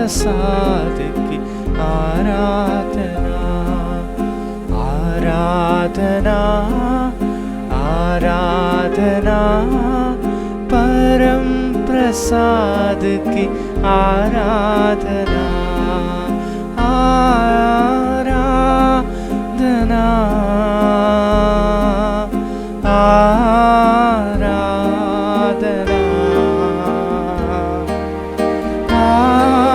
प्रसाद की आराधना, आराधना, आराधना, परम प्रसाद की आराधना, आराधना, आराधना, आराधना,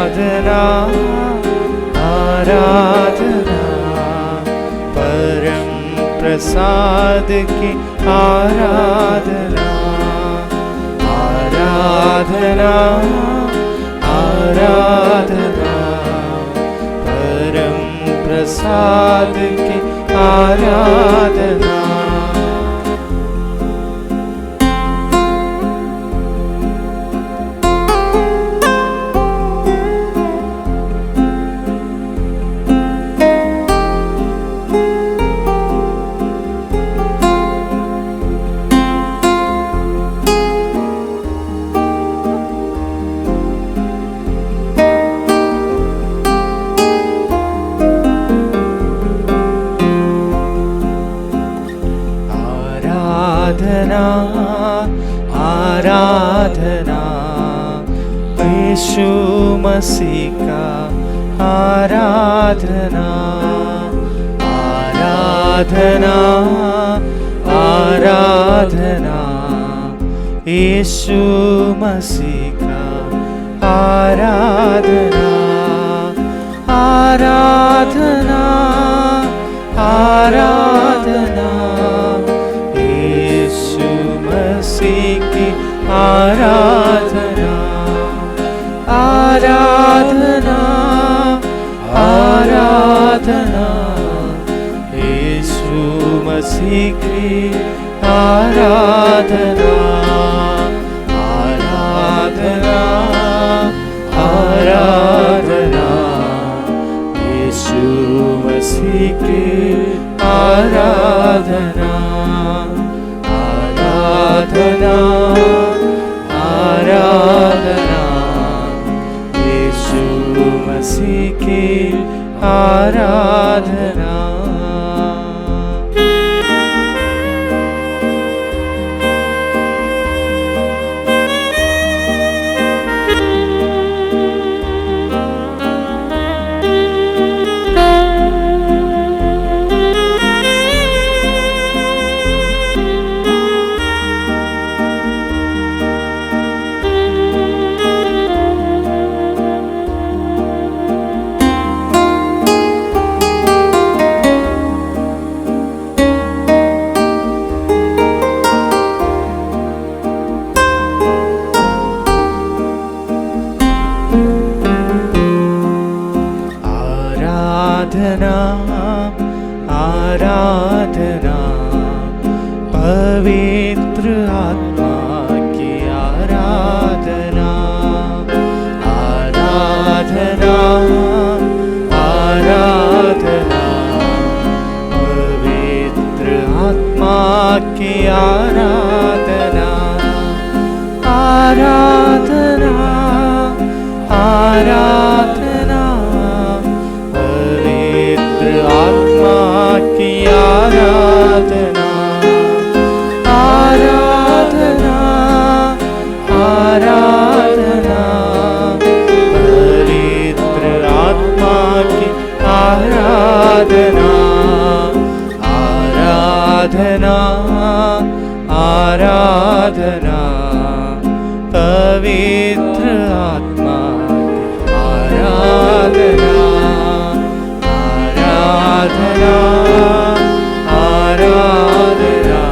आराधना, आराधना, परम प्रसाद की आराधना, आराधना, आराधना, परम प्रसाद की आराधना। आराधना, यीशु मसीह का आराधना, आराधना, आराधना, यीशु मसीह का आराधना, आराधना, आराधना, आराधना, आराधना, आराधना, यीशु मसीह की आराधना, आराधना, आराधना, यीशु मसीह की आराधना, आराधना, आराधना, यीशु मसीह की आराधना। आराधना, आराधना, पवित्र आत्मा की आराधना, आराधना, आराधना, पवित्र आत्मा की आराधना, आराधना, आराधना, आत्मा की आराधना, आराधना, आराधना, पवित्र आत्मा की आराधना, आराधना, आराधना, पवित्र आत्मा की आराधना, आराधना, आराधना,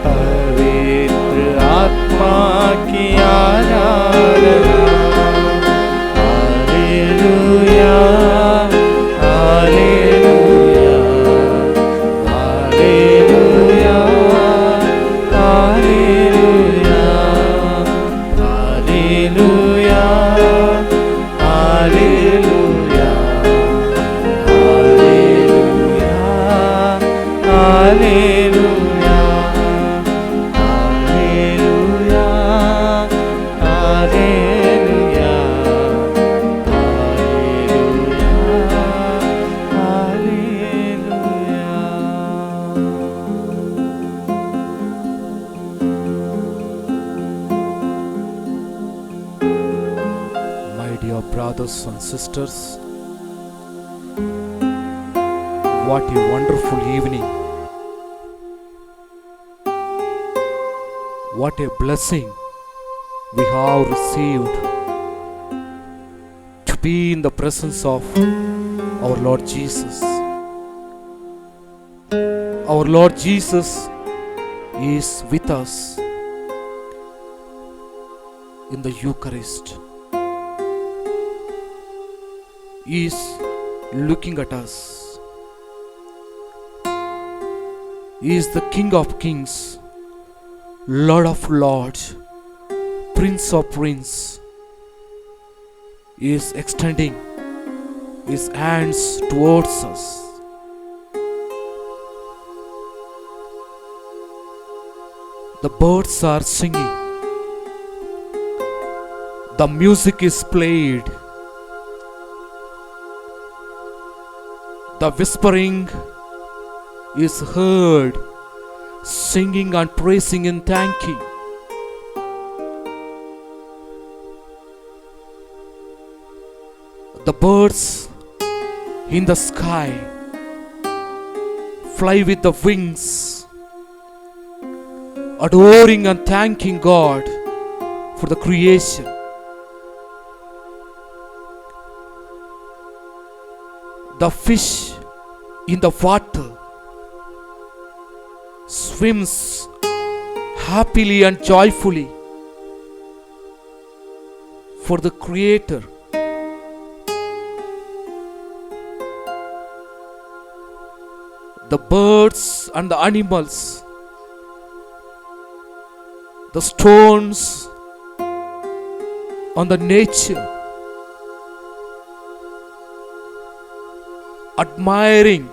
पवित्र आत्मा की आराधना, hallelujah, hallelujah, hallelujah, hallelujah, hallelujah, hallelujah, brothers and sisters, what a wonderful evening. What a blessing we have received to be in the presence of our Lord Jesus. Our Lord Jesus is with us in the Eucharist. He is looking at us. He is the King of Kings, Lord of Lords, Prince of Princes. He is extending His hands towards us. The birds are singing. The music is played. The whispering is heard, singing and praising and thanking. The birds in the sky fly with the wings, adoring and thanking God for the creation. The fish in the water swims happily and joyfully for the Creator. The birds and the animals, the stones on the nature, admiring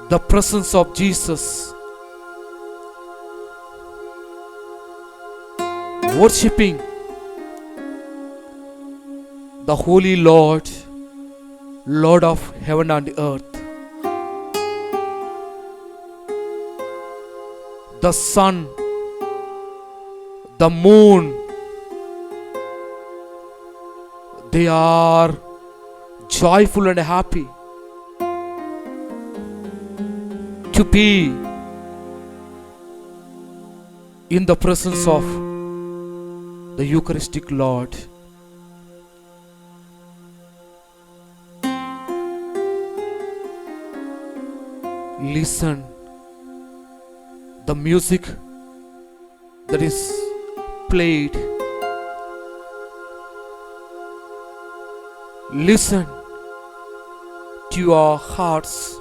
the presence of Jesus, worshipping the Holy Lord, Lord of heaven and earth. The sun, the moon, they are joyful and happy to be in the presence of the Eucharistic Lord. Listen the music that is played. Listen to your hearts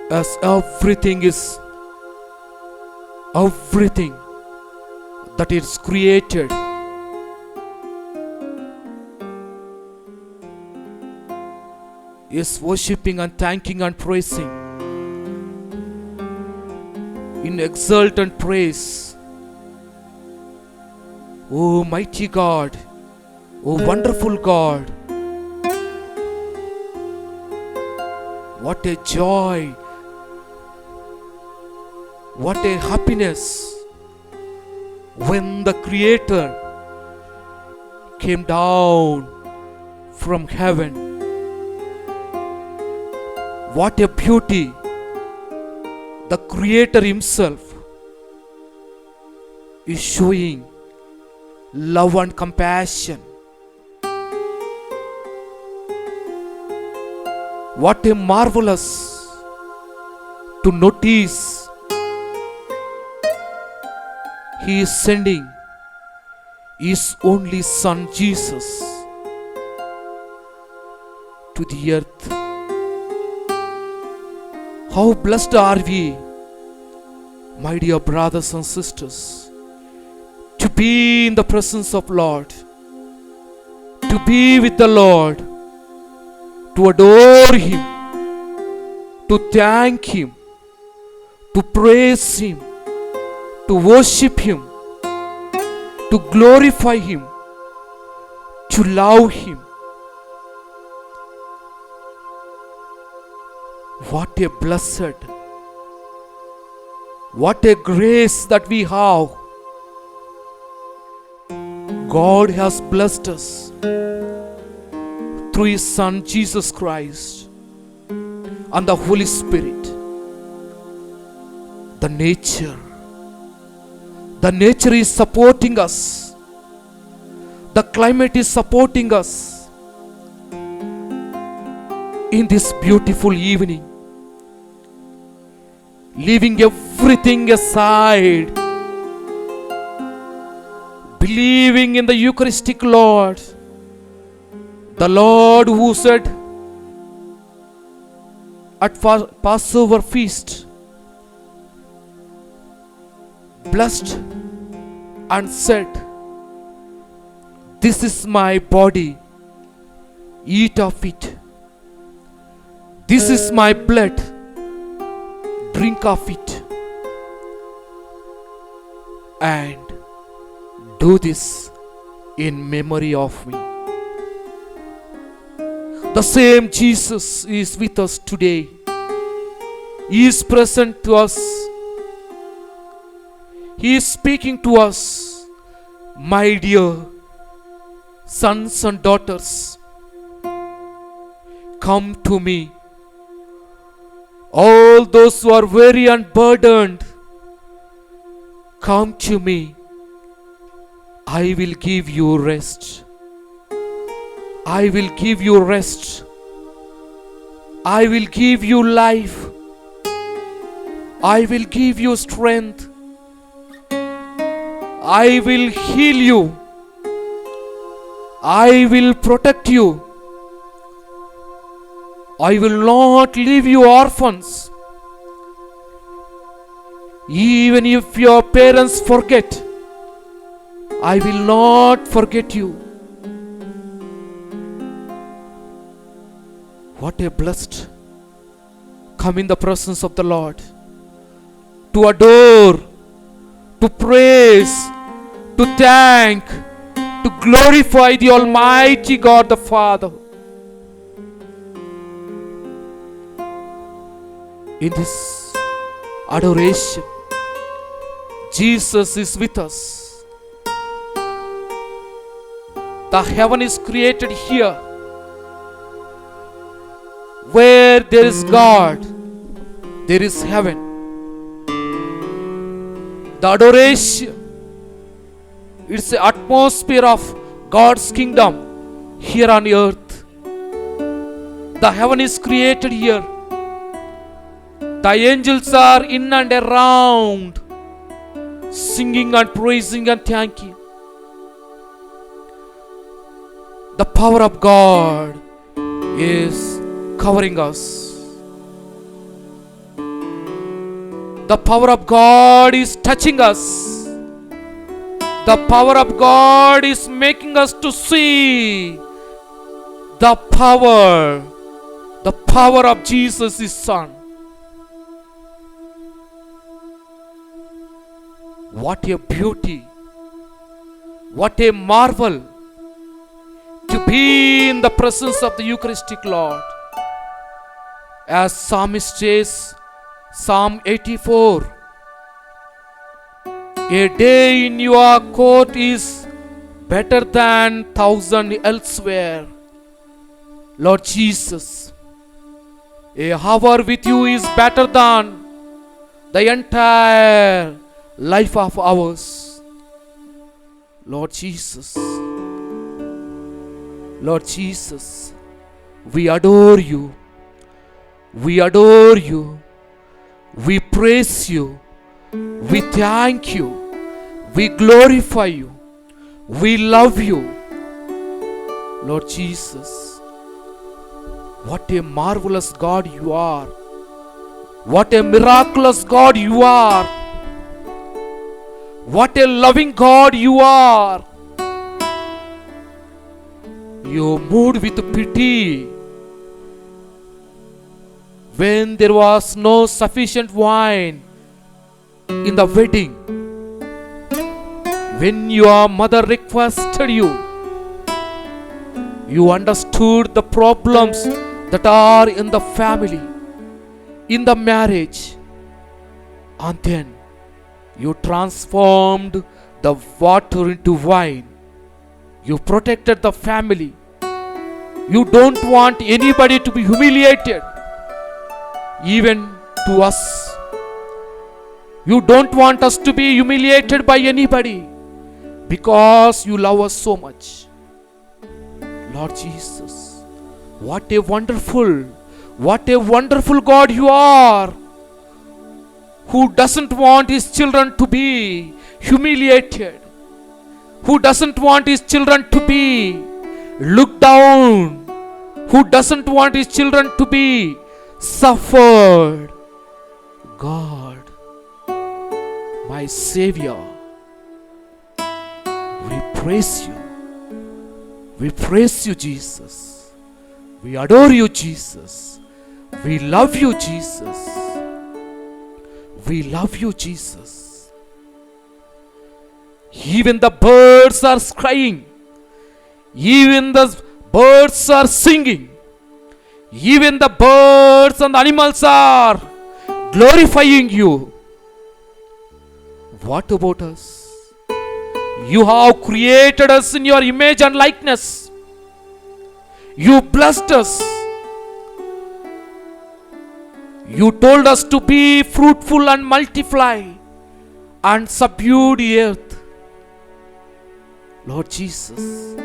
as everything that is created is worshipping and thanking and praising in exultant praise. Oh mighty God, oh wonderful God, what a joy, what a happiness when the Creator came down from heaven. What a beauty, the Creator Himself is showing love and compassion. What a marvelous to notice He is sending His only Son Jesus to the earth. How blessed are we, my dear brothers and sisters, to be in the presence of Lord, to be with the Lord, to adore Him, to thank Him, to praise Him, to worship Him, to glorify Him, to love Him. What a blessed, what a grace that we have God has blessed us through His Son Jesus Christ and the Holy Spirit. The nature is supporting us. The climate is supporting us in this beautiful evening. Leaving everything aside, believing in the Eucharistic Lord, the Lord who said at Passover feast, blessed and said, "This is my body, eat of it. This is my blood, drink of it. And do this in memory of me." The same Jesus is with us today. He is present to us. He is speaking to us. My dear sons and daughters, come to me. All those who are weary and burdened, come to me. I will give you rest. I will give you rest. I will give you life. I will give you strength. I will heal you. I will protect you. I will not leave you orphans. Even if your parents forget, I will not forget you. What a blessed come in the presence of the Lord, to adore, to praise, to thank, to glorify the Almighty God the Father. In this adoration, Jesus is with us. The heaven is created here. Where there is God, there is heaven. The adoration, it's the atmosphere of God's kingdom here on earth. The heaven is created here. The angels are in and around, singing and praising and thanking. The power of God is covering us. The power of God is touching us. The power of God is making us to see the power of Jesus, His Son. What a beauty, what a marvel to be in the presence of the Eucharistic Lord. As Psalmist says, Psalm 84, a day in your court is better than 1,000 elsewhere. Lord Jesus, a hour with you is better than the entire life of ours. Lord Jesus, Lord Jesus, we adore you. We adore you. We praise you. We thank you. We glorify you. We love you. Lord Jesus, what a marvelous God you are. What a miraculous God you are. What a loving God you are. You moved with pity when there was no sufficient wine in the wedding. When your mother requested you, you understood the problems that are in the family, in the marriage, and then you transformed the water into wine. You protected the family. You don't want anybody to be humiliated, even to us. You don't want us to be humiliated by anybody because you love us so much. Lord Jesus, what a wonderful God you are, who doesn't want his children to be humiliated, who doesn't want his children to be looked down, who doesn't want his children to be suffered. God, my Savior, we praise you. We praise you, Jesus. We adore you, Jesus. We love you, Jesus. We love you, Jesus. Even the birds are crying. Even the birds are singing. Even the birds and the animals are glorifying you. What about us? You have created us in your image and likeness. You blessed us. You told us to be fruitful and multiply and subdue the earth. Lord Jesus,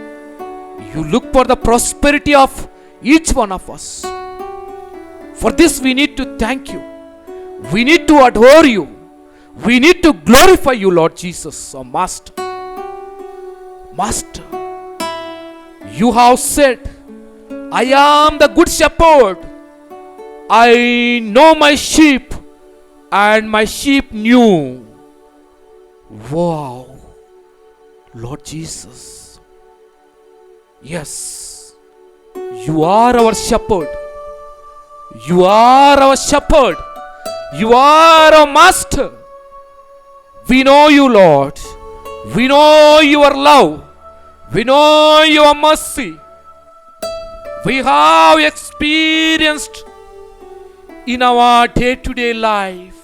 you look for the prosperity of each one of us. For this we need to thank you. We need to adore you. We need to glorify you, Lord Jesus, our Master. Master, you have said, I am the good shepherd. I know my sheep and my sheep knew. Wow, Lord Jesus. Yes, you are our shepherd. You are our shepherd. You are our master. We know you, Lord. We know your love. We know your mercy. We have experienced in our day-to-day life.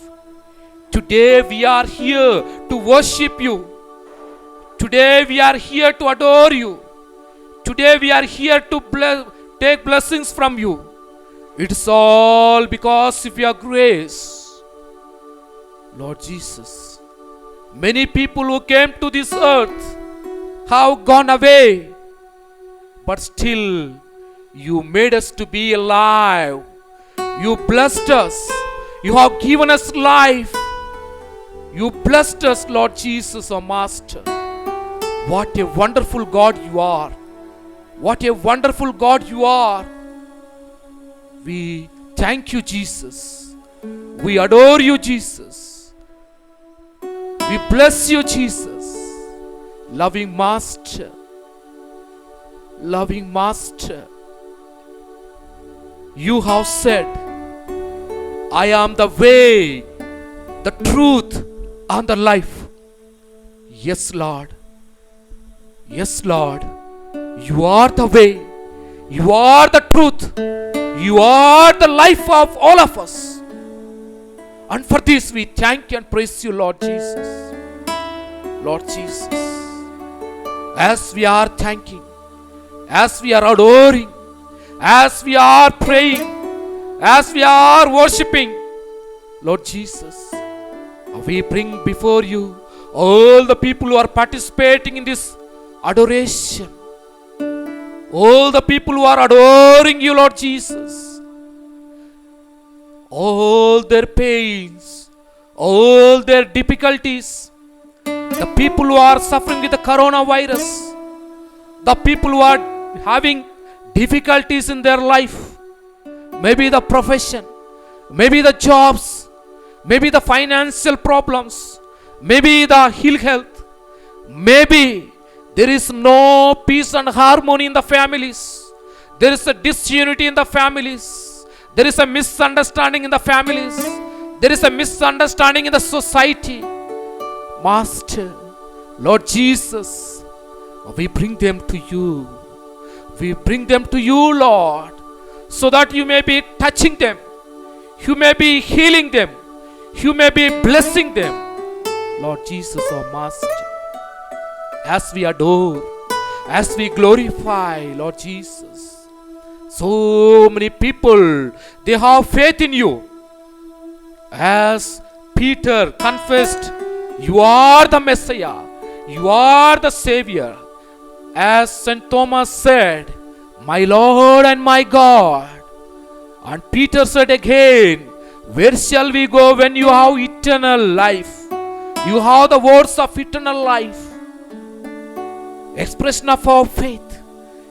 Today we are here to worship you. Today we are here to adore you. Today we are here to take blessings from you. It's all because of your grace. Lord Jesus, many people who came to this earth have gone away, but still you made us to be alive. You blessed us. You have given us life. You blessed us, Lord Jesus, our Master. What a wonderful God you are. What a wonderful God you are. We thank you, Jesus. We adore you, Jesus. We bless you, Jesus. Loving Master. Loving Master. You have said, I am the way, the truth, and the life. Yes, Lord. Yes, Lord. You are the way. You are the truth. You are the life of all of us. And for this we thank you and praise you, Lord Jesus. Lord Jesus, as we are thanking, as we are adoring, as we are praying, as we are worshipping, Lord Jesus, we bring before you all the people who are participating in this adoration. All the people who are adoring you, Lord Jesus. All their pains, all their difficulties, the people who are suffering with the coronavirus, the people who are having difficulties in their life, maybe the profession, maybe the jobs, maybe the financial problems, maybe the ill health, maybe there is no peace and harmony in the families, there is a disunity in the families, there is a misunderstanding in the families, there is a misunderstanding in the society. Master, Lord Jesus, we bring them to you. We bring them to you, Lord, so that you may be touching them, you may be healing them, you may be blessing them. Lord Jesus, our Master, as we adore, as we glorify, Lord Jesus. So many people, they have faith in you. As Peter confessed, you are the Messiah, you are the Savior. As St. Thomas said, my Lord and my God. And Peter said again, where shall we go when you have eternal life? You have the words of eternal life. Expression of our faith,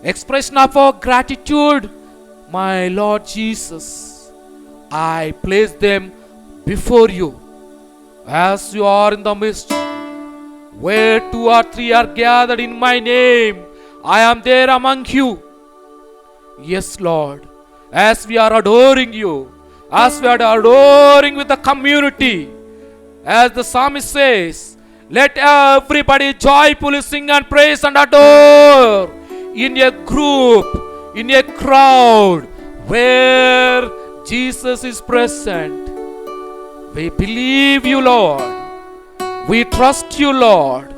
expression of our gratitude. My Lord Jesus, I place them before you as you are in the midst. Where two or three are gathered in my name, I am there among you. Yes, Lord, as we are adoring you, as we are adoring with the community, as the psalmist says, let everybody joyfully sing and praise and adore in a group, in a crowd where Jesus is present. We believe you, Lord. We trust you, Lord.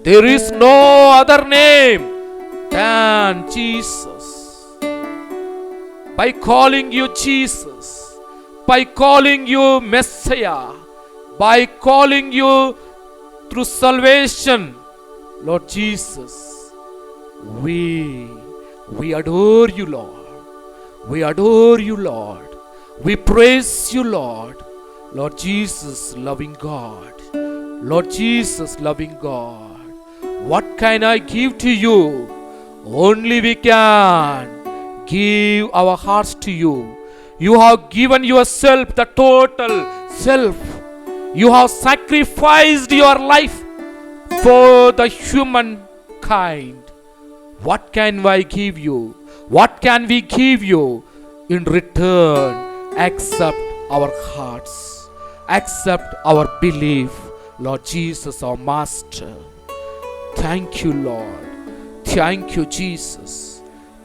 There is no other name than Jesus. By calling you Jesus, by calling you Messiah, by calling you through salvation, Lord Jesus, we adore you, Lord. We adore you, Lord. We praise you, Lord. Lord Jesus, loving God. Lord Jesus, loving God. What can I give to you? Only we can give our hearts to you. You have given yourself, the total self. You have sacrificed your life for the humankind. What can I give you? What can we give you in return except our hearts, except our belief? Lord Jesus, our Master. Thank you, Lord. Thank you, Jesus.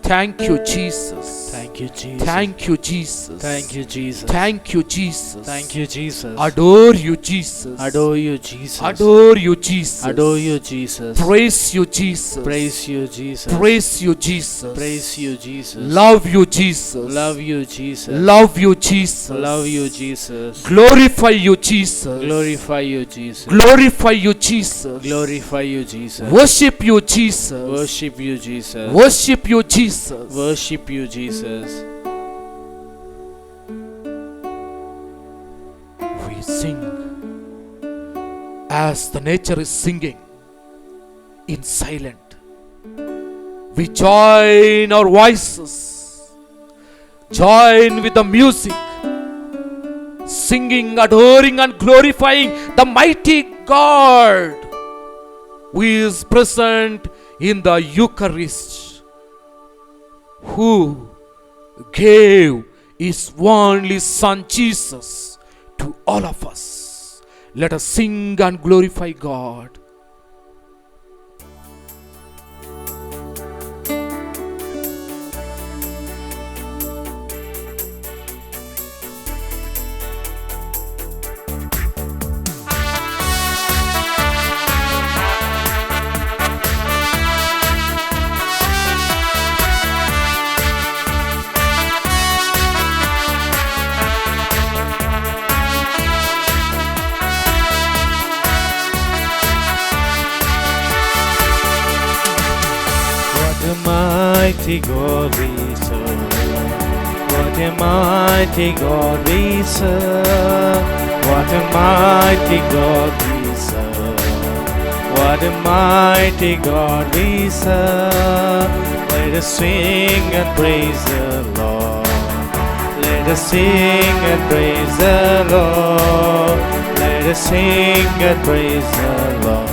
Thank you, Jesus. Thank you, Jesus. Thank you, Jesus. Thank you, Jesus. Thank you, Jesus. Thank you, Jesus. Adore you, Jesus. Adore you, Jesus. Adore you, Jesus. Adore you, Jesus. Praise you, Jesus. Praise you, Jesus. Praise you, Jesus. Praise you, Jesus. Love you, Jesus. Love you, Jesus. Love you, Jesus. Love you, Jesus. Glorify you, Jesus. Glorify you, Jesus. Glorify you, Jesus. Glorify you, Jesus. Worship you, Jesus. Worship you, Jesus. Worship you, Jesus. Worship you, Jesus. We sing as the nature is singing in silent. We join our voices, join with the music, singing, adoring and glorifying the mighty God who is present in the Eucharist, who gave his only Son Jesus to all of us. Let us sing and glorify God. Mighty God we serve. What a mighty God we serve. What a mighty God we serve. What a mighty God we serve. Let us sing and praise the Lord. Let us sing and praise the Lord. Let us sing and praise the Lord.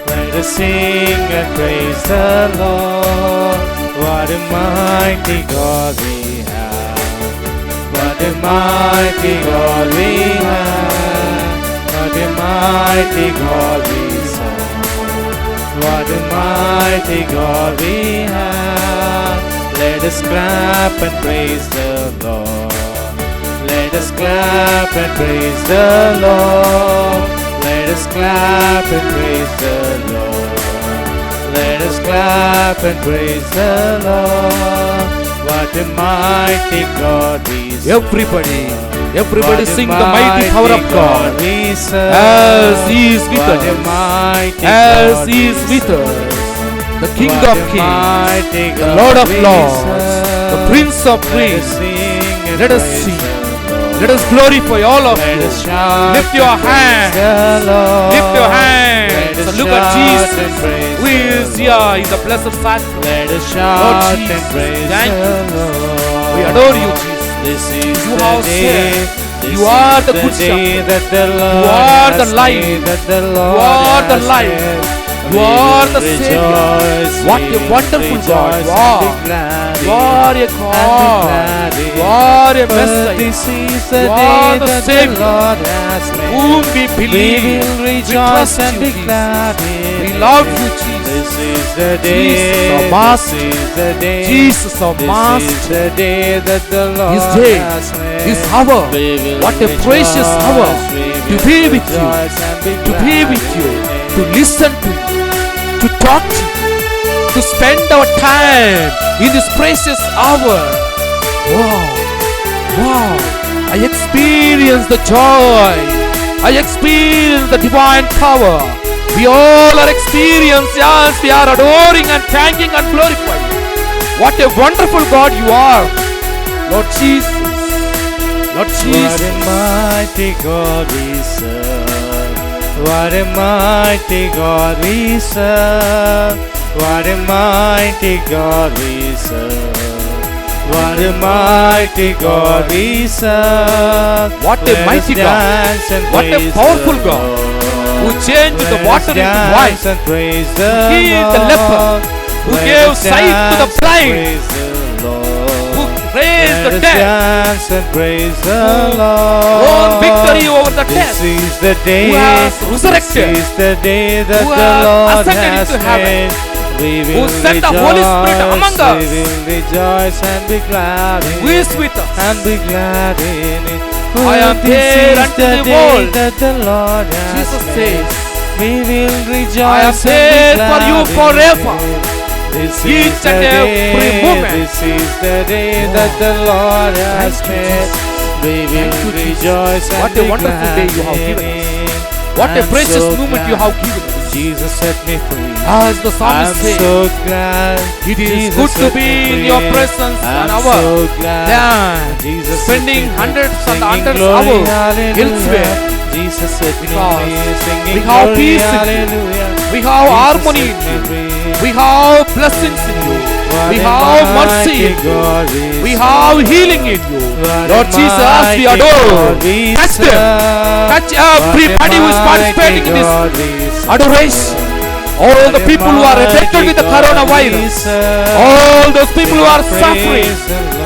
Let us sing and praise the Lord. What a mighty God we have. What a mighty God we have. What a mighty God we serve. What a mighty God we have. Let us clap and praise the Lord. Let us clap and praise the Lord. Let us clap and praise the Lord. Let us clap and praise the Lord. What a mighty God we serve. Everybody sing the mighty power of God. We serve. As He is with What a us. mighty As God He is we with serve. us. The King What of a Kings. mighty The God Lord of we Lords. serve. The Prince of Let us Kings. sing and Let us praise sing. the Lord. Let us glorify all of Let you. us shout Lift your and praise hands. the Lord. Lift your hands Let us and look at shout Jesus, and praise who is the here in the blessed sacrament. Let us Lord shout Jesus, and praise thank the you. Lord. We adore you, Jesus. This is You the have day. said, This you are is the good day shepherd. that the Lord are the has light. made, that the Lord You are the has light. made. You We are will the Savior. rejoice, What we a will wonderful God rejoice you and be are. glad You in are a it, and be God. glad in You it. are a For Messiah. this is the You day are the that the Savior. Lord has made. Whom we We believe. will We rejoice trust and you, be Jesus. glad in We it. love you, Jesus. This is the day. Jesus, our Master. This is the day. Jesus, our This is Master. the day that the Lord His day, has made. His hour. We will What a precious rejoice, hour we to will be with you, rejoice and be to be glad with you, in it. to listen to you, to talk to you, to spend our time in this precious hour. Wow, wow, I experience the joy. I experience the divine power. We all are experiencing as we are adoring and thanking and glorifying. What a wonderful God you are, Lord Jesus. Lord What Jesus. a mighty God we serve. What a mighty God we serve. What a mighty God we serve. What a mighty God we serve. What a Let us mighty God. dance and What a praise powerful the God. Lord. Who changed the Let water us into dance wine. and praise the Who healed the Lord. leper. Who Let gave us sight to the dance and blind. praise the Lord. Who raised Let the us dead. dance and praise the Who Lord. won victory over the This death. is the day. Who has resurrected. This is the day that Who the has Lord ascended has into heaven. made. We Who will sent the Holy Spirit among rejoice. us. We will rejoice and be glad in Who is it. with us. And be glad in it. I am For this there is unto the the day world. that the Lord has Jesus made. says, We will rejoice I am and there be for glad you in forever. it. This Each is the and every day. moment. This is the day Wow. that the Lord has Thank you, made. Jesus. We will Thank you, Jesus. rejoice and What a be wonderful glad day you have in given us. it. What a I'm precious so moment you glad have given us. Jesus set me free. As the I'm psalmist says, so glad. it is Jesus good to set me be in free. your presence I'm an hour so glad. than Jesus set spending me free. hundreds and Singing hundreds glory, hours hallelujah. elsewhere. Jesus set me Because free. Singing we have glory, peace in you. hallelujah. We have Jesus harmony set in me you. free. We have blessings in you. What We a have mercy mighty in you. God We serve. have healing in you. What Lord a Jesus, we mighty adore. God we Touch them. serve. Touch everybody who is participating in this adoration. All the people who are affected with the coronavirus. All those people who are suffering.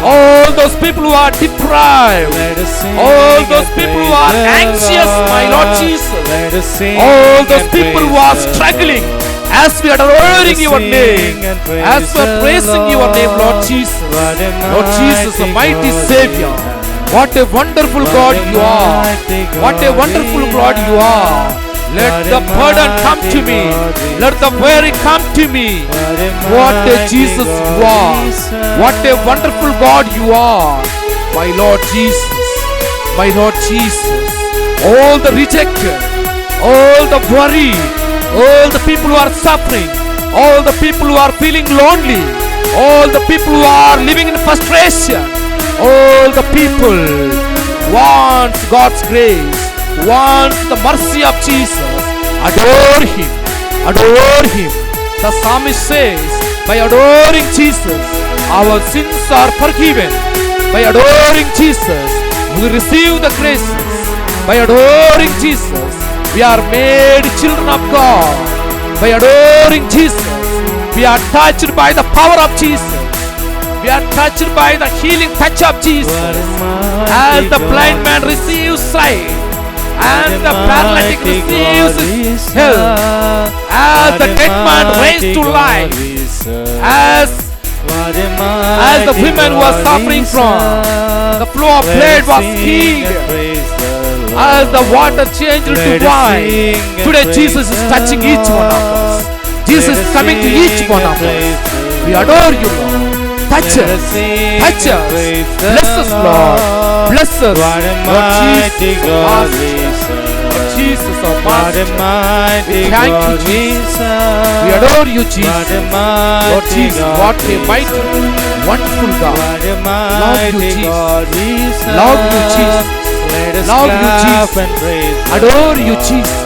All those people who are deprived. All those people who are anxious, my Lord Jesus. All those people who are struggling. As we are adoring your name, as we are praising your name, Lord Jesus. Lord Jesus, the mighty Savior. What a wonderful God you are. What a wonderful God you are. Let the burden come to me. Let the weary come to me. What a Jesus you are. What a wonderful God you are. My Lord Jesus. My Lord Jesus. All the rejected. All the worried. All the people who are suffering. All the people who are feeling lonely. All the people who are living in frustration. All the people wants God's grace, wants the mercy of Jesus. Adore Him. Adore Him. The psalmist says, by adoring Jesus, our sins are forgiven. By adoring Jesus, we receive the graces. By adoring Jesus, we are made children of God. By adoring Jesus, we are touched by the power of Jesus. We are touched by the healing touch of Jesus. As the blind man receives sight, and the paralytic receives his health, as the dead man raised to life, as the women who are suffering from the flow of blood was healed, as the water changed to wine. Today Jesus is touching each one of us. Jesus is coming to each one of us. We adore you, Lord. Touch us. Touch us. Bless us, Lord. Bless us. What a Lord mighty Jesus, God Master. we Lord serve. Jesus, our What a Master. mighty We thank you, God we Jesus. serve. We adore you, What a Jesus. mighty Lord Jesus, God what we a mighty, serve. wonderful God. What a Love you, mighty Jesus. God we serve. Love you, Jesus. Let us Love you, clap Jesus. and praise the Adore you, Lord. Jesus.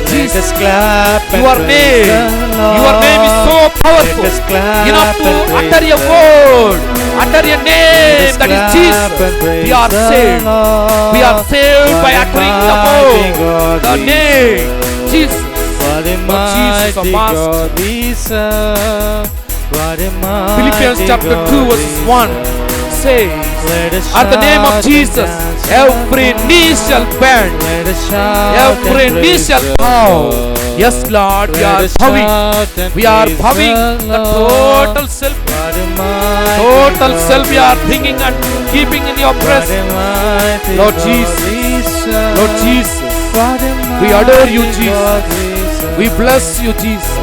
Let us Jesus, clap and your praise name, the Lord. your name is so powerful. Let us clap Enough to and praise utter a the word, utter a Let name, us that is clap Jesus. and praise We are the saved. Lord. We are saved by What a uttering the mighty word, God the we name, serve. Jesus. What a Lord Jesus, our mighty Master. God we serve. What a mighty Philippians chapter God 2 we verses 1 serve. says, Let us at the name of shout and Jesus, dance to every the knee Lord. shall bend, Let us shout every and knee praise shall the bow. Lord. Yes, Lord, we Let are us bowing. shout and We are praise bowing the Lord. total self. What a mighty Total God self we are we bringing and serve. keeping in your What a presence. mighty Lord God Jesus. we serve. Lord Jesus, What a we adore you, mighty Jesus. God we serve. we bless you, Jesus.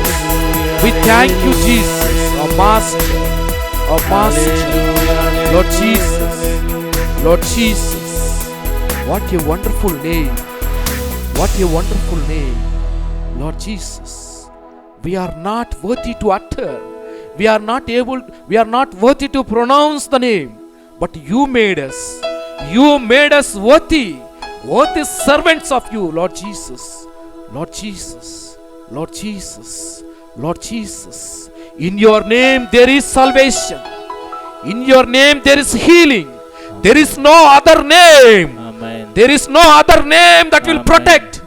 We thank you, Jesus, our Master, our Master. Lord Jesus, Lord Jesus. What a wonderful name. What a wonderful name. Lord Jesus, we are not worthy to utter. We are not worthy to pronounce the name. But you made us. You made us worthy. Worthy servants of you, Lord Jesus. Lord Jesus. Lord Jesus. Lord Jesus. In your name there is salvation. In your name there is healing. There is no other name. Amen. There is no other name that will Amen. protect.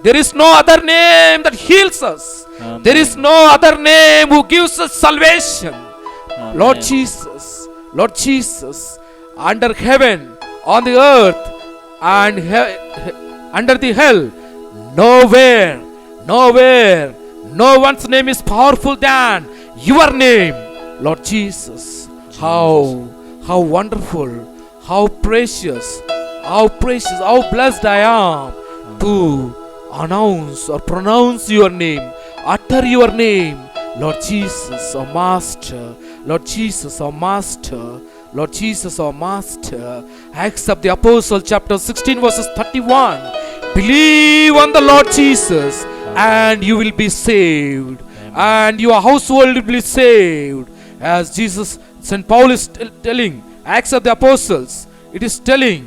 There is no other name that heals us. Amen. There is no other name who gives us salvation. Amen. Lord Jesus, Lord Jesus, under heaven, on the earth, and under the hell, nowhere, no one's name is powerful than your name, Lord Jesus. How wonderful, how precious, how blessed I am to announce or pronounce your name, utter your name, Lord Jesus, our Master, Lord Jesus, our Master, Lord Jesus, our Master. Acts of the Apostle, chapter 16, verses 31. Believe on the Lord Jesus, and you will be saved, and your household will be saved. As Jesus, St. Paul is telling, Acts of the Apostles, it is telling,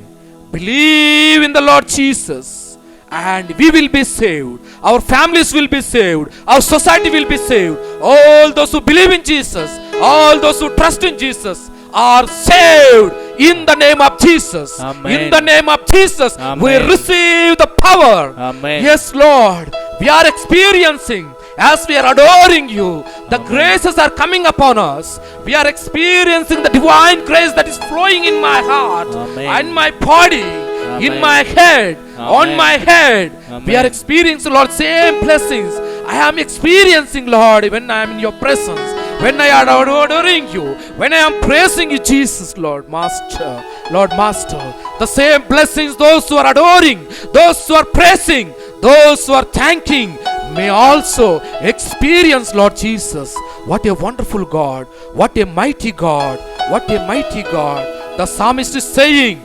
believe in the Lord Jesus, and we will be saved. Our families will be saved. Our society will be saved. All those who believe in Jesus, all those who trust in Jesus are saved in the name of Jesus. Amen. In the name of Jesus, we Amen. receive the power. Amen. Yes, Lord, we are experiencing, as we are adoring you, the graces are coming upon us. We are experiencing the divine grace that is flowing in my heart, Amen. in my body, in Amen. my head, on Amen. my head. We are Amen. experiencing, Lord, same blessings I am experiencing, Lord, when I am in your presence, when I am adoring you, when I am praising you, Jesus, Lord, Master, Lord, Master. The same blessings those who are adoring, those who are praising, those who are thanking may also experience, Lord Jesus. What a wonderful God, what a mighty God, what a mighty God. The psalmist is saying,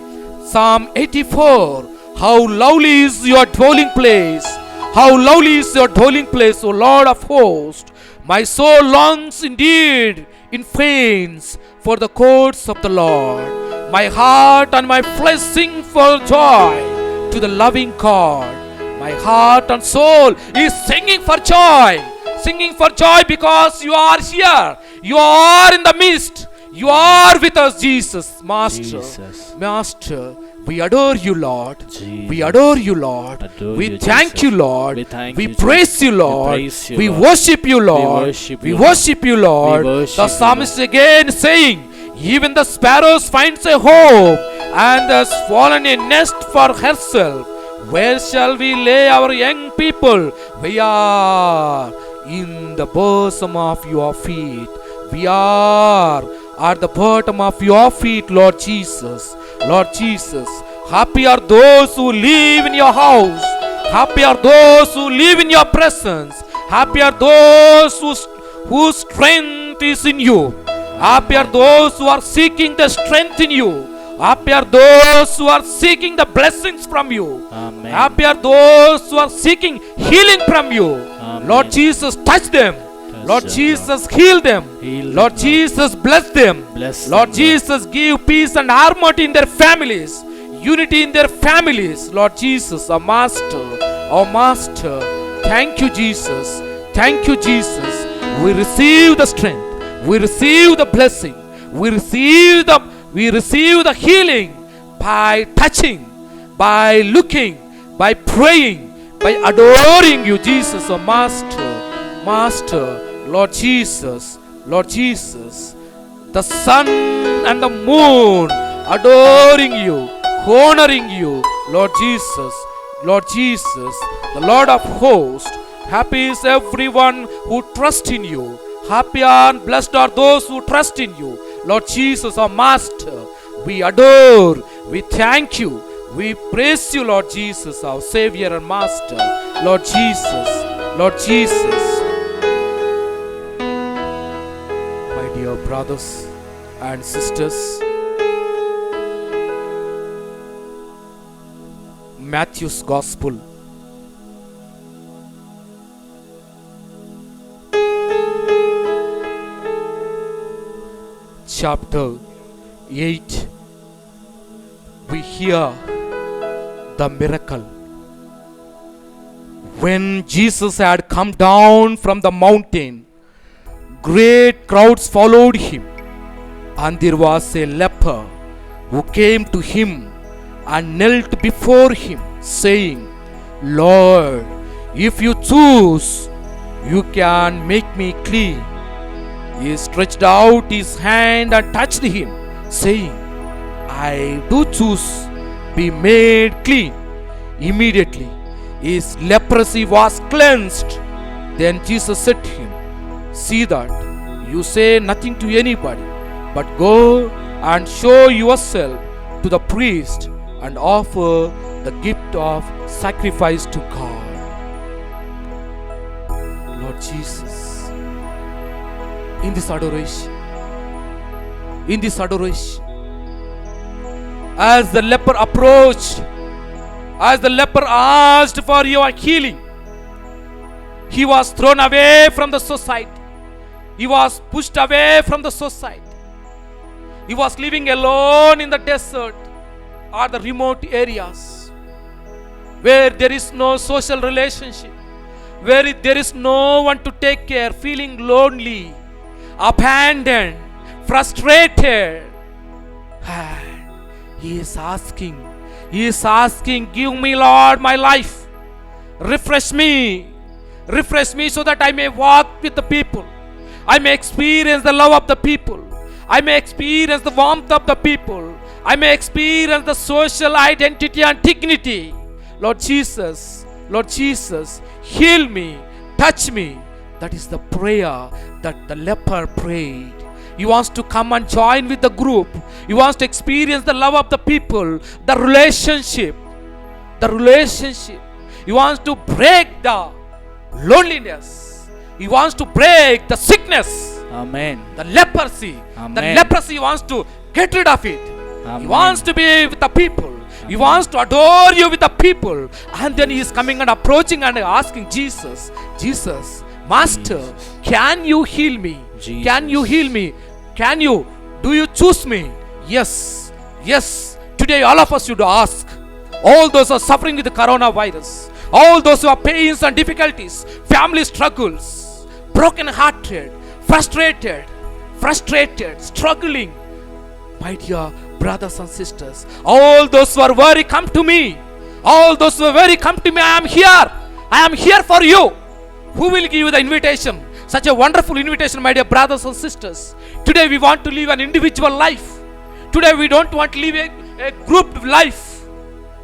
Psalm 84, how lovely is your dwelling place, how lovely is your dwelling place, O Lord of hosts. My soul longs indeed in faints for the courts of the Lord. My heart and my flesh sing for joy to the loving God. My heart and soul is singing for joy because you are here. You are in the midst. You are with us, Jesus, Master. Jesus. Master, we adore you, Lord. Jesus. We adore you, Lord. Adore We you, thank Jesus. you, Lord. We thank We you, praise Jesus. you, We Lord. praise you, We Lord. worship you, Lord. worship We you, worship you, Lord. We worship The you, psalmist again saying, even the sparrows finds a home and has fallen a nest for herself. Where shall we lay our young people? We are in the bosom of your feet. We are at the bottom of your feet, Lord Jesus. Lord Jesus, happy are those who live in your house. Happy are those who live in your presence. Happy are those whose strength is in you. Happy are those who are seeking the strength in you. Happy are those who are seeking the blessings from you. Amen. Happy are those who are seeking healing from you. Amen. Lord Jesus, touch them. Lord them, Jesus, heal them. Heal them, Lord Lord. Jesus, bless them. Bless Lord them, Jesus, give peace and harmony in their families, unity in their families. Lord Jesus, our Master, thank you, Jesus. Thank you, Jesus. We receive the strength. We receive the blessing. We receive the healing by touching, by looking, by praying, by adoring you, Jesus, our Master, Lord Jesus, the sun and the moon adoring you, honoring you, Lord Jesus, the Lord of hosts. Happy is everyone who trusts in you. Happy and blessed are those who trust in you, Lord Jesus, our Master. We adore, we thank you, we praise you, Lord Jesus, our Savior and Master, Lord Jesus. My dear brothers and sisters, Matthew's Gospel, chapter 8, we hear the miracle. When Jesus had come down from the mountain, great crowds followed him, and there was a leper who came to him and knelt before him, saying, Lord, if you choose, you can make me clean. He stretched out his hand and touched him, saying, I do choose, be made clean. Immediately his leprosy was cleansed. Then Jesus said to him, see that you say nothing to anybody, but go and show yourself to the priest and offer the gift of sacrifice to God. Lord Jesus, in this adoration, as the leper approached, as the leper asked for your healing, he was thrown away from the society. He was pushed away from the society. He was living alone in the desert or the remote areas where there is no social relationship, where there is no one to take care, feeling lonely, abandoned, frustrated. He is asking, give me, Lord, my life. Refresh me so that I may walk with the people. I may experience the love of the people. I may experience the warmth of the people. I may experience the social identity and dignity. Lord Jesus, heal me, touch me. That is the prayer that the leper prayed. He wants to come and join with the group. He wants to experience the love of the people, the relationship. He wants to break the loneliness. He wants to break the sickness. Amen. The leprosy. Amen. The leprosy, he wants to get rid of it. Amen. He wants to be with the people. He wants to adore you with the people. And then he is coming and approaching and asking Jesus, Master, can you heal me? Jesus. Can you heal me? Do you choose me? Yes. Today all of us should ask. All those who are suffering with the coronavirus, all those who have pains and difficulties, family struggles, broken hearted, frustrated, struggling. My dear brothers and sisters, all those who are weary, come to me. I am here for you. Who will give you the invitation? Such a wonderful invitation, my dear brothers and sisters. Today we want to live an individual life. Today we don't want to live a group life.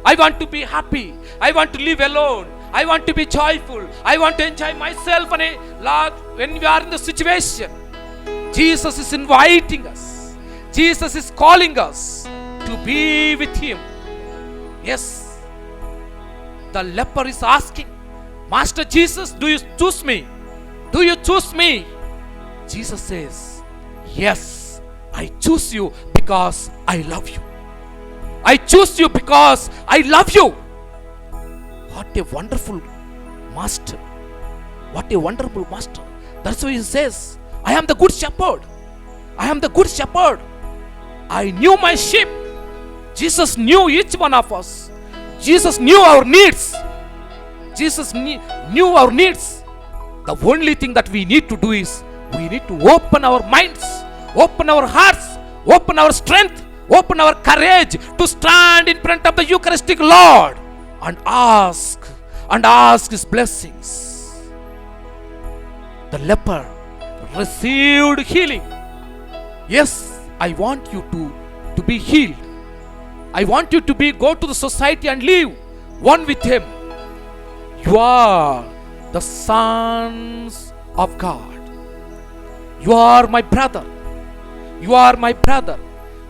I want to be happy. I want to live alone. I want to be joyful. I want to enjoy myself. When we are in the situation, Jesus is inviting us. Jesus is calling us to be with Him. Yes. The leper is asking, Master Jesus, do you choose me? Do you choose me? Jesus says, yes, I choose you because I love you. I choose you because I love you. What a wonderful master. What a wonderful master. That's why he says, I am the good shepherd. I am the good shepherd. I knew my sheep. Jesus knew each one of us. Jesus knew our needs. Jesus knew our needs. The only thing that we need to do is we need to open our minds, open our hearts, open our strength, open our courage to stand in front of the Eucharistic Lord and ask His blessings. The leper received healing. Yes, I want you to be healed. I want you to go to the society and live one with Him. You are the sons of God. You are my brother. You are my brother.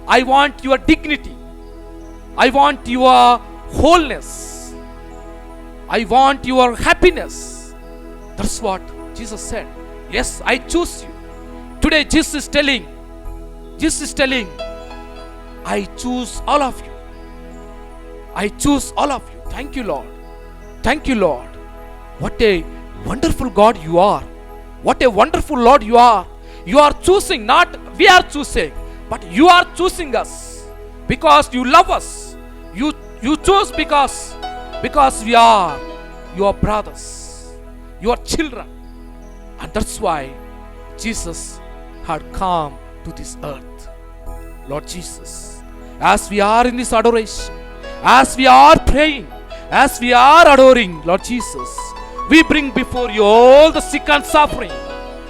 I want your dignity. I want your wholeness. I want your happiness. That's what Jesus said. Yes, I choose you. Today Jesus is telling, I choose all of you. I choose all of you. Thank you, Lord. Thank you, Lord. What a wonderful God you are. What a wonderful Lord you are. You are choosing, not we are choosing, but you are choosing us because you love us. You choose because we are your brothers, your children. And that's why Jesus had come to this earth. Lord Jesus, as we are in this adoration, as we are praying, as we are adoring, Lord Jesus, we bring before you all the sick and suffering,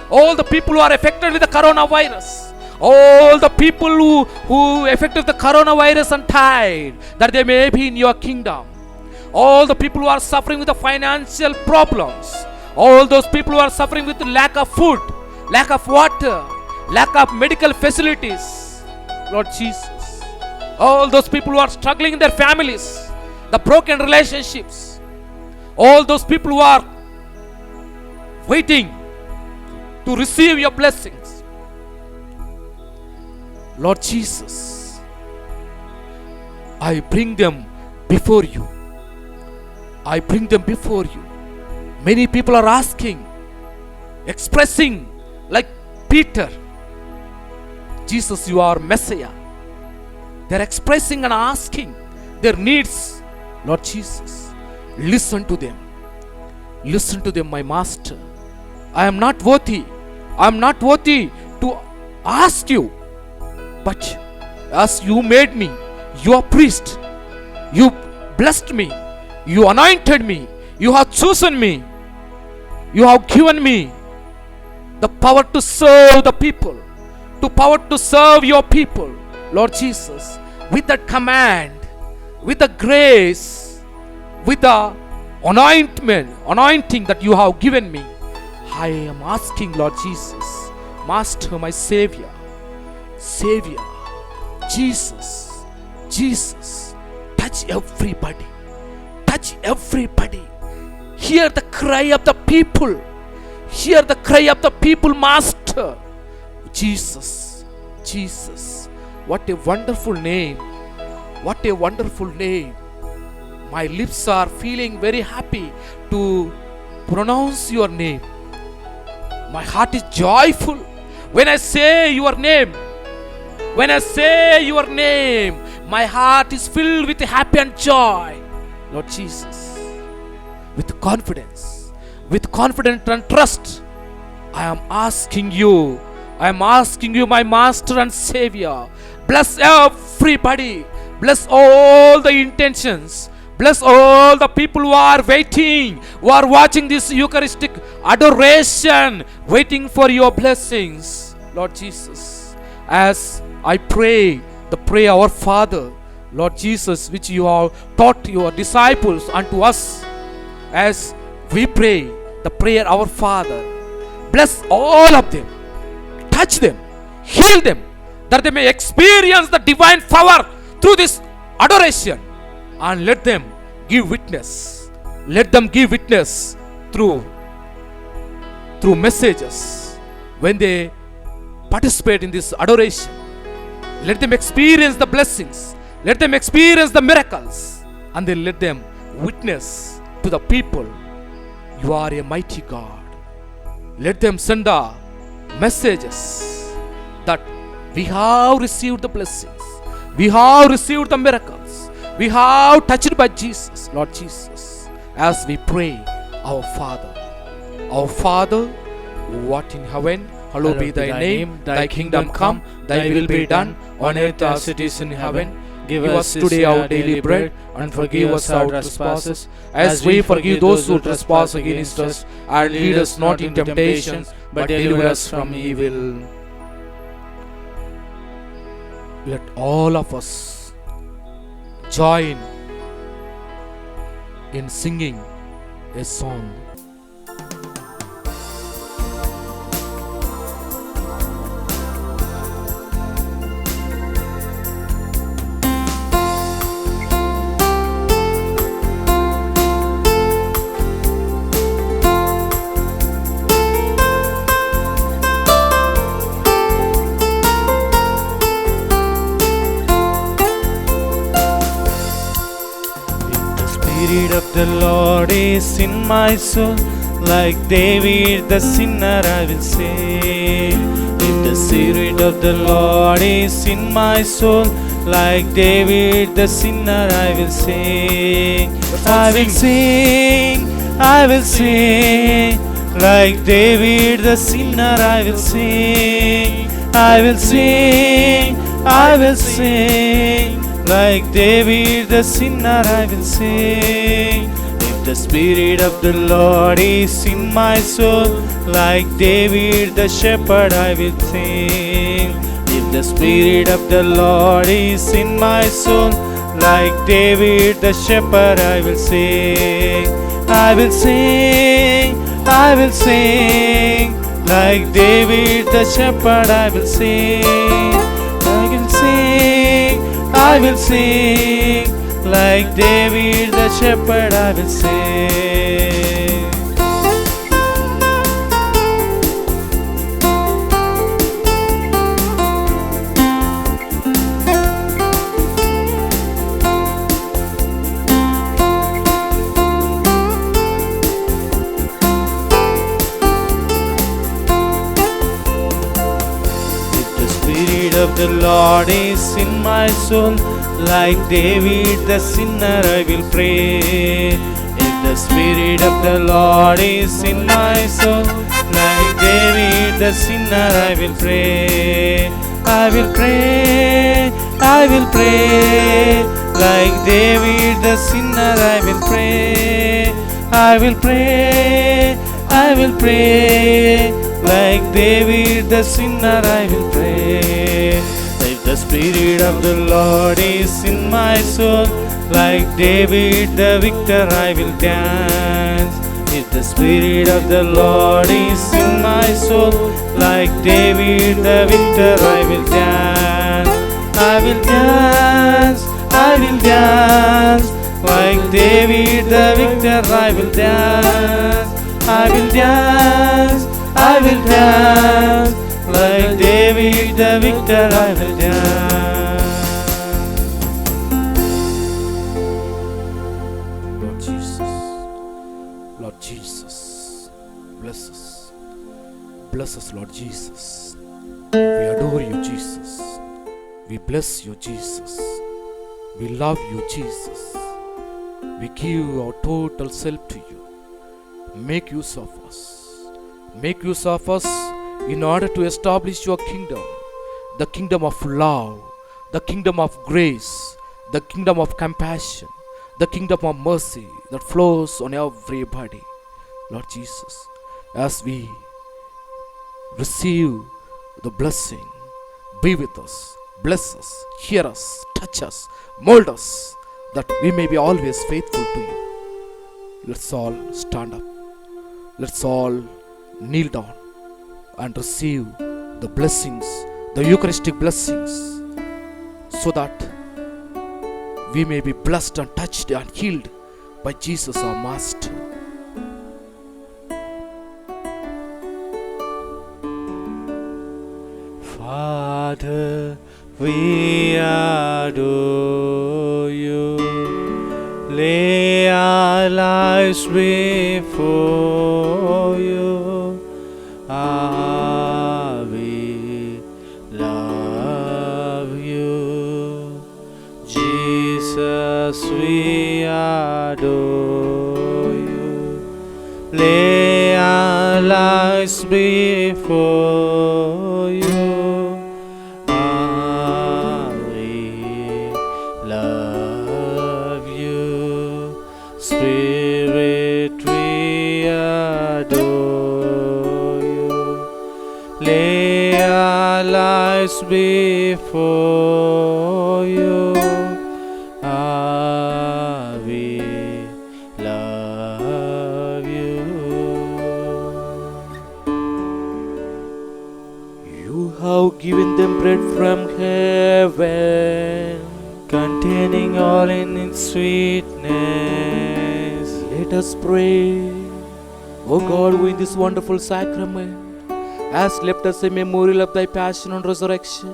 all the people who are affected with the coronavirus, all the people who affected the coronavirus and died, that they may be in your kingdom. All the people who are suffering with the financial problems, all those people who are suffering with the lack of food, lack of water, lack of medical facilities, Lord Jesus. All those people who are struggling in their families, the broken relationships, all those people who are waiting to receive your blessings, Lord Jesus, I bring them before you. I bring them before you. Many people are asking, expressing like Peter, Jesus, you are Messiah. They are expressing and asking their needs. Lord Jesus, listen to them. Listen to them, my Master. I am not worthy. I am not worthy to ask you. But as you made me your priest, you blessed me, you anointed me, you have chosen me, you have given me the power to serve the people, the power to serve your people, Lord Jesus, with that command, with the grace, with the anointing that you have given me. I am asking, Lord Jesus, Master, my Savior, Jesus, touch everybody, hear the cry of the people, Master. Jesus, what a wonderful name, my lips are feeling very happy to pronounce your name. My heart is joyful when I say your name. My heart is filled with happy and joy, Lord Jesus. With confidence and trust, I am asking you, my Master and Savior, bless everybody, bless all the intentions, bless all the people who are waiting, who are watching this Eucharistic adoration, waiting for your blessings, Lord Jesus. As I pray the prayer, our Father, Lord Jesus, which you have taught your disciples unto us, as we pray the prayer, our Father, bless all of them, touch them, heal them, that they may experience the divine power through this adoration, and let them give witness. Let them give witness through through messages, when they participate in this adoration, let them experience the blessings, let them experience the miracles, and then let them witness to the people, you are a mighty God. Let them send the messages that we have received the blessings, we have received the miracles, we have touched by Jesus, Lord Jesus, as we pray, our Father, who art in heaven, hallowed be thy name, thy kingdom come, thy will be done on earth as it is in heaven. Give us today our daily bread, and forgive us our trespasses, as we forgive those who trespass against us. And lead us not in temptation, but deliver us from evil. Let all of us join in singing a song. Spirit of the Lord is in my soul, like David the sinner I will sing. If the Spirit of the Lord is in my soul, like David the sinner I will sing. I will sing, I will sing, like David the sinner I will sing. I will sing, I will sing, like David the sinner I will sing. If the Spirit of the Lord is in my soul, like David the shepherd I will sing. If the Spirit of the Lord is in my soul, like David the shepherd I will sing. I will sing, I will sing, like David the shepherd I will sing. I will sing, I will sing, like David the shepherd I will sing. If the Spirit of the Lord is in my soul, like David the sinner I will pray. If the Spirit of the Lord is in my soul, like David the sinner I will pray. I will pray, I will pray, like David the sinner I will pray. I will pray, I will pray, like David the sinner I will pray. If the Spirit of the Lord is in my soul, like David the victor I will dance. If the Spirit of the Lord is in my soul, like David the victor I will dance. I will dance, I will dance, like David the victor I will dance. I will dance, I will dance, like David the victor I will dance. Lord Jesus, Lord Jesus, bless us. Bless us, Lord Jesus. We adore you, Jesus. We bless you, Jesus. We love you, Jesus. We give our total self to you. Make use of us. Make use of us in order to establish your kingdom, the kingdom of love, the kingdom of grace, the kingdom of compassion, the kingdom of mercy that flows on everybody. Lord Jesus, as we receive the blessing, be with us, bless us, hear us, touch us, mold us, that we may be always faithful to you. Let's all stand up. Let's all kneel down and receive the blessings, the Eucharistic blessings, so that we may be blessed and touched and healed by Jesus our Master. Father, we adore you. Lay our lives before you. Ah, we love you. Jesus, we adore you. Lay our lives before you. Ah, we love you. Spirit, we adore you. Lay our lives before you. Ah, we love you. You have given them bread from heaven, Containing all in its sweetness. let us pray. O God, who in this wonderful sacrament has left us a memorial of thy passion and resurrection,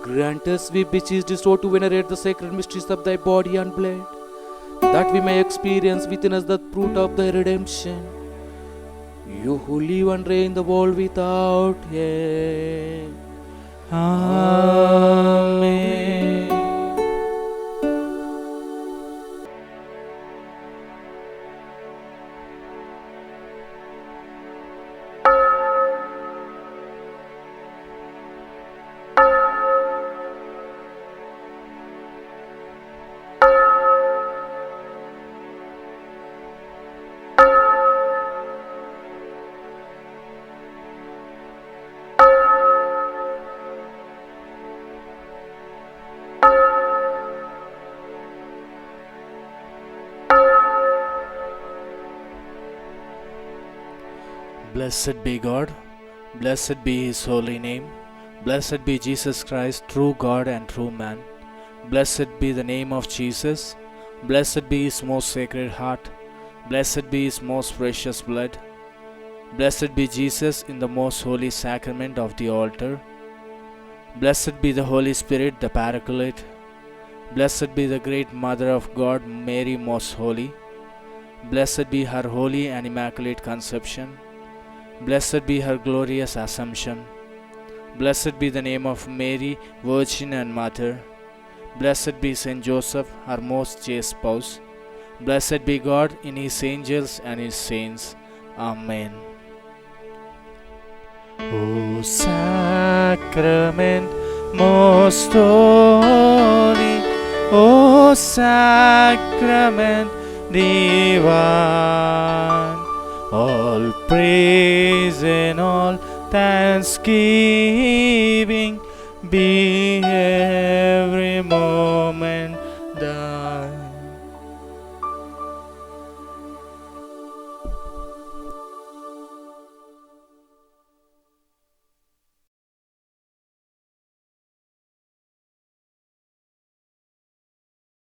grant us, we beseech thee, so to venerate the sacred mysteries of thy body and blood, that we may experience within us the fruit of thy redemption. You who live and reign in the world without end. Amen. Blessed be God, blessed be His holy name, blessed be Jesus Christ, true God and true man. Blessed be the name of Jesus, blessed be His most sacred heart, blessed be His most precious blood. Blessed be Jesus in the most holy sacrament of the altar. Blessed be the Holy Spirit, the Paraclete. Blessed be the great Mother of God, Mary most holy. Blessed be her holy and immaculate conception. Blessed be her glorious Assumption. Blessed be the name of Mary, Virgin and Mother. Blessed be Saint Joseph, her most chaste spouse. Blessed be God in His angels and His saints. Amen. O sacrament most holy, O sacrament divine, all praise and all thanksgiving be every moment thine.